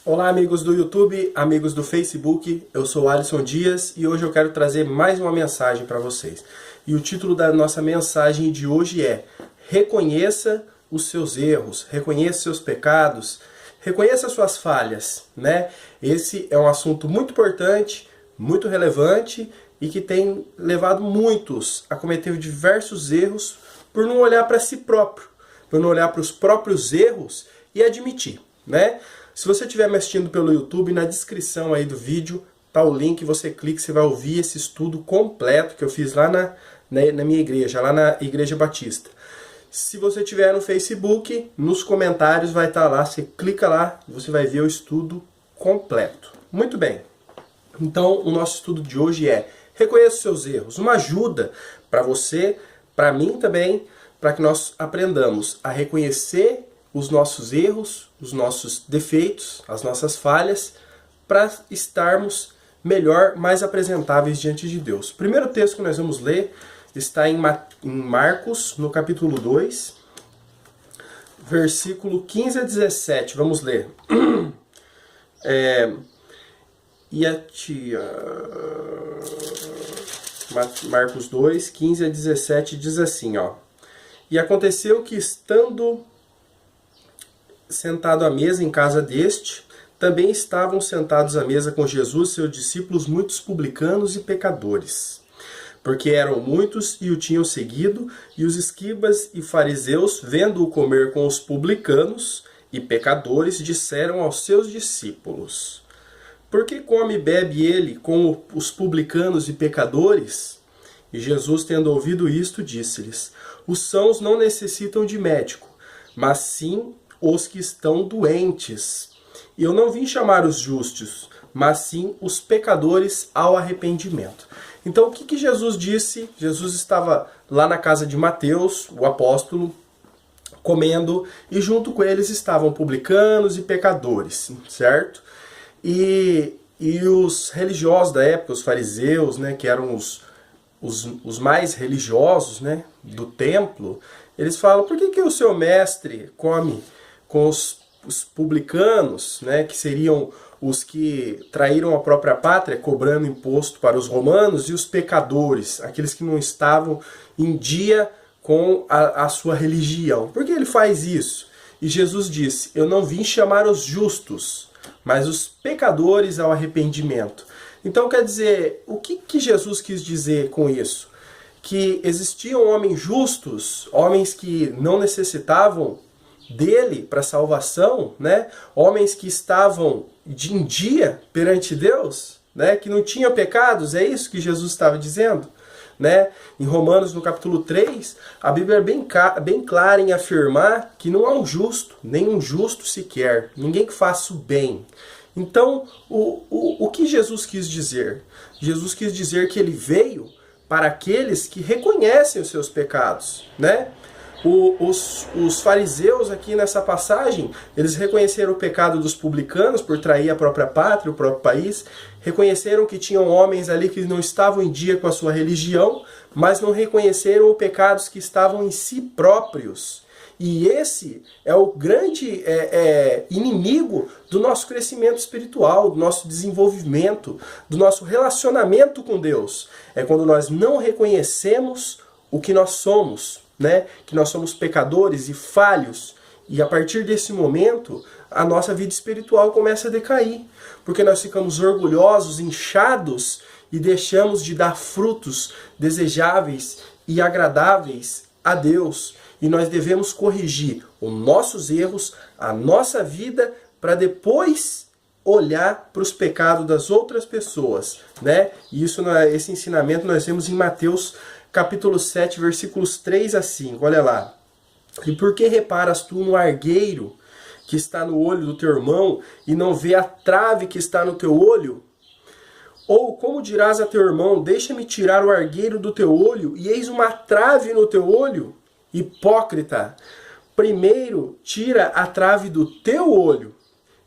Olá amigos do YouTube, amigos do Facebook, eu sou Alisson Dias e hoje eu quero trazer mais uma mensagem para vocês. E o título da nossa mensagem de hoje é: reconheça os seus erros, reconheça seus pecados, reconheça suas falhas, né? Esse é um assunto muito importante, muito relevante e que tem levado muitos a cometer diversos erros por não olhar para si próprio, por não olhar para os próprios erros e admitir, né? Se você estiver me assistindo pelo YouTube, na descrição aí do vídeo tá o link, você clica, você vai ouvir esse estudo completo que eu fiz lá na minha igreja, lá na Igreja Batista. Se você estiver no Facebook, nos comentários vai estar lá, você clica lá, você vai ver o estudo completo. Muito bem, então o nosso estudo de hoje é: reconheça os seus erros, uma ajuda para você, para mim também, para que nós aprendamos a reconhecer os nossos erros, os nossos defeitos, as nossas falhas, para estarmos melhor, mais apresentáveis diante de Deus. O primeiro texto que nós vamos ler está em Marcos, no capítulo 2, versículo 15 a 17. Vamos ler. Marcos 2, 15 a 17 diz assim, ó: E aconteceu que, estando sentado à mesa em casa deste, também estavam sentados à mesa com Jesus e seus discípulos muitos publicanos e pecadores, porque eram muitos e o tinham seguido, e os escribas e fariseus, vendo-o comer com os publicanos e pecadores, disseram aos seus discípulos: Por que come e bebe ele com os publicanos e pecadores? E Jesus, tendo ouvido isto, disse-lhes: Os sãos não necessitam de médico, mas sim os que estão doentes. Eu não vim chamar os justos, mas sim os pecadores ao arrependimento. Então o que Jesus disse? Jesus estava lá na casa de Mateus, o apóstolo, comendo, e junto com eles estavam publicanos e pecadores, certo? E os religiosos da época, os fariseus, né, que eram os mais religiosos, né, do templo, eles falam: por que o seu mestre come com os publicanos, né, que seriam os que traíram a própria pátria, cobrando imposto para os romanos, e os pecadores, aqueles que não estavam em dia com a sua religião? Por que ele faz isso? E Jesus disse: eu não vim chamar os justos, mas os pecadores ao arrependimento. Então, quer dizer, o que Jesus quis dizer com isso? Que existiam homens justos, homens que não necessitavam dele para salvação, né? Homens que estavam em dia perante Deus, né? Que não tinham pecados, é isso que Jesus estava dizendo, né? Em Romanos, no capítulo 3, a Bíblia é bem clara em afirmar que não há um justo, nem um justo sequer, ninguém que faça o bem. Então, o que Jesus quis dizer? Jesus quis dizer que ele veio para aqueles que reconhecem os seus pecados, né? Os fariseus aqui nessa passagem, eles reconheceram o pecado dos publicanos por trair a própria pátria, o próprio país, reconheceram que tinham homens ali que não estavam em dia com a sua religião, mas não reconheceram os pecados que estavam em si próprios. E esse é o grande inimigo do nosso crescimento espiritual, do nosso desenvolvimento, do nosso relacionamento com Deus. É quando nós não reconhecemos o que nós somos, né? Que nós somos pecadores e falhos. E a partir desse momento, a nossa vida espiritual começa a decair. Porque nós ficamos orgulhosos, inchados e deixamos de dar frutos desejáveis e agradáveis a Deus. E nós devemos corrigir os nossos erros, a nossa vida, para depois olhar para os pecados das outras pessoas, né? E esse ensinamento nós vemos em Mateus capítulo 7, versículos 3 a 5. Olha lá. E por que reparas tu no argueiro que está no olho do teu irmão e não vê a trave que está no teu olho? Ou como dirás a teu irmão: deixa-me tirar o argueiro do teu olho, e eis uma trave no teu olho? Hipócrita, primeiro tira a trave do teu olho,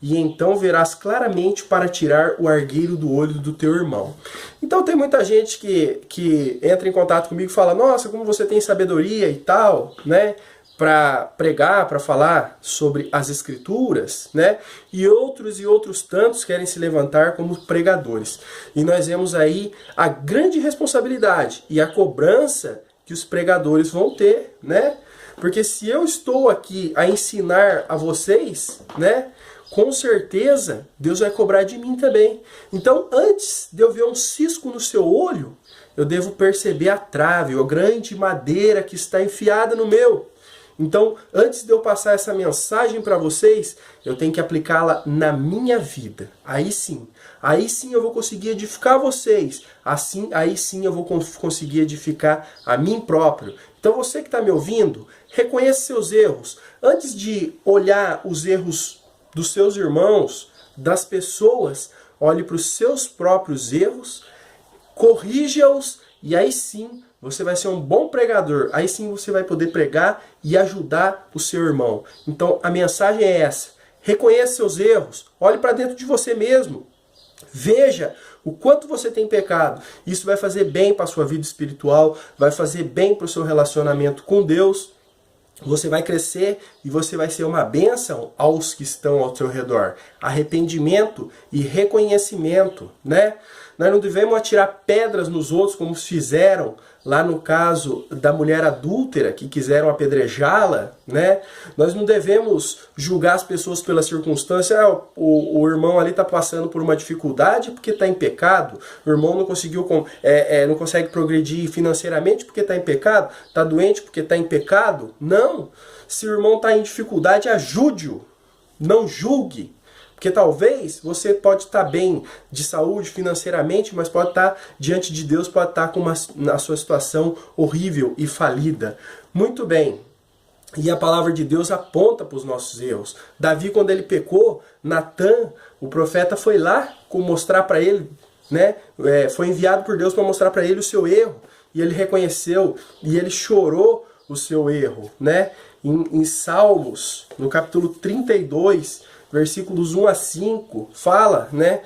e então verás claramente para tirar o argueiro do olho do teu irmão. Então tem muita gente que entra em contato comigo e fala: nossa, como você tem sabedoria e tal, né? para pregar, para falar sobre as Escrituras, né? E outros tantos querem se levantar como pregadores. E nós vemos aí a grande responsabilidade e a cobrança que os pregadores vão ter, né? Porque se eu estou aqui a ensinar a vocês, né? Com certeza Deus vai cobrar de mim também. Então, antes de eu ver um cisco no seu olho, eu devo perceber a trave, a grande madeira que está enfiada no meu. Então, antes de eu passar essa mensagem para vocês, eu tenho que aplicá-la na minha vida. Aí sim eu vou conseguir edificar vocês. Aí sim eu vou conseguir edificar a mim próprio. Então, você que está me ouvindo, reconheça seus erros. Antes de olhar os erros dos seus irmãos, das pessoas, olhe para os seus próprios erros, corrija-os e aí sim você vai ser um bom pregador. Aí sim você vai poder pregar e ajudar o seu irmão. Então a mensagem é essa. Reconheça seus erros. Olhe para dentro de você mesmo. Veja o quanto você tem pecado. Isso vai fazer bem para a sua vida espiritual. Vai fazer bem para o seu relacionamento com Deus. Você vai crescer e você vai ser uma bênção aos que estão ao seu redor. Arrependimento e reconhecimento, né? Nós não devemos atirar pedras nos outros como fizeram lá no caso da mulher adúltera, que quiseram apedrejá-la, né? Nós não devemos julgar as pessoas pela circunstância. O irmão ali está passando por uma dificuldade porque está em pecado. O irmão não não consegue progredir financeiramente porque está em pecado. Está doente porque está em pecado. Não. Se o irmão está em dificuldade, ajude-o. Não julgue. Porque talvez você pode estar bem de saúde financeiramente, mas pode estar diante de Deus, pode estar com na sua situação horrível e falida. Muito bem. E a palavra de Deus aponta para os nossos erros. Davi, quando ele pecou, Natan, o profeta, foi lá mostrar para ele, né? Foi enviado por Deus para mostrar para ele o seu erro. E ele reconheceu e ele chorou o seu erro, né? Em Salmos, no capítulo 32, versículos 1 a 5, fala, né?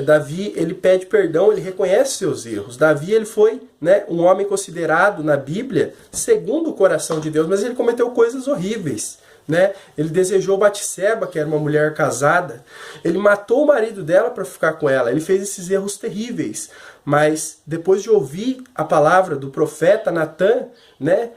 Davi, ele pede perdão, ele reconhece seus erros. Davi, ele foi, né, um homem considerado na Bíblia segundo o coração de Deus, mas ele cometeu coisas horríveis, né? Ele desejou Batseba, que era uma mulher casada. Ele matou o marido dela para ficar com ela. Ele fez esses erros terríveis. Mas depois de ouvir a palavra do profeta Natan, né,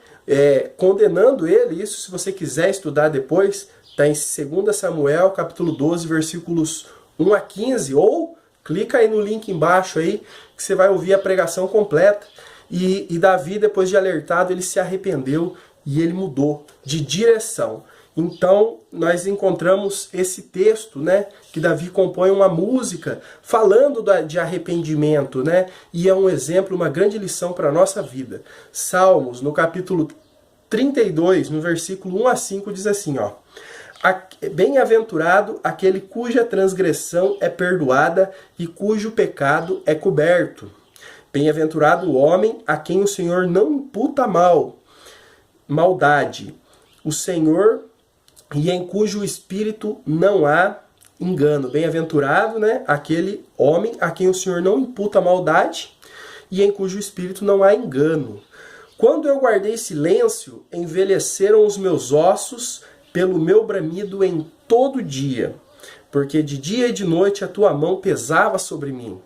condenando ele, isso se você quiser estudar depois, está em 2 Samuel, capítulo 12, versículos 1 a 15, ou clica aí no link embaixo aí, que você vai ouvir a pregação completa. E Davi, depois de alertado, ele se arrependeu e ele mudou de direção. Então, nós encontramos esse texto, né, que Davi compõe uma música falando de arrependimento, né, e é um exemplo, uma grande lição para a nossa vida. Salmos, no capítulo 32, no versículo 1 a 5, diz assim, ó: Bem-aventurado aquele cuja transgressão é perdoada e cujo pecado é coberto. Bem-aventurado o homem a quem o Senhor não imputa maldade. O Senhor e em cujo espírito não há engano. Bem-aventurado, né, aquele homem a quem o Senhor não imputa maldade e em cujo espírito não há engano. Quando eu guardei silêncio, envelheceram os meus ossos pelo meu bramido em todo dia, porque de dia e de noite a tua mão pesava sobre mim,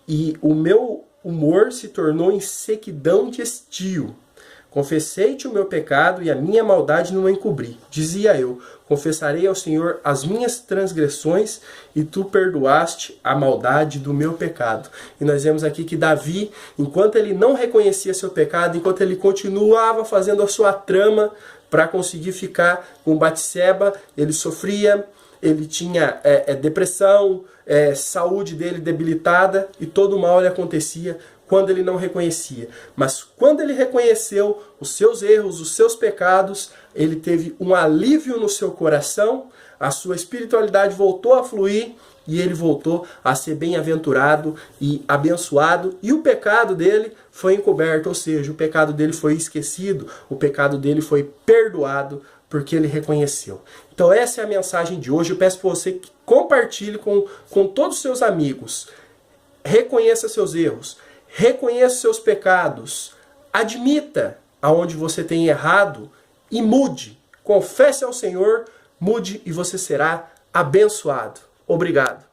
e o meu humor se tornou em sequidão de estio. Confessei-te o meu pecado e a minha maldade não encobri. Dizia eu, confessarei ao Senhor as minhas transgressões e tu perdoaste a maldade do meu pecado. E nós vemos aqui que Davi, enquanto ele não reconhecia seu pecado, enquanto ele continuava fazendo a sua trama para conseguir ficar com Batseba, ele sofria, ele tinha depressão, saúde dele debilitada e todo o mal lhe acontecia quando ele não reconhecia. Mas quando ele reconheceu os seus erros, os seus pecados, ele teve um alívio no seu coração, a sua espiritualidade voltou a fluir e ele voltou a ser bem-aventurado e abençoado, e o pecado dele foi encoberto, ou seja, o pecado dele foi esquecido, o pecado dele foi perdoado, porque ele reconheceu. Então essa é a mensagem de hoje. Eu peço para você que compartilhe com todos os seus amigos. Reconheça seus erros, reconheça seus pecados, admita aonde você tem errado, e mude. Confesse ao Senhor, mude e você será abençoado. Obrigado.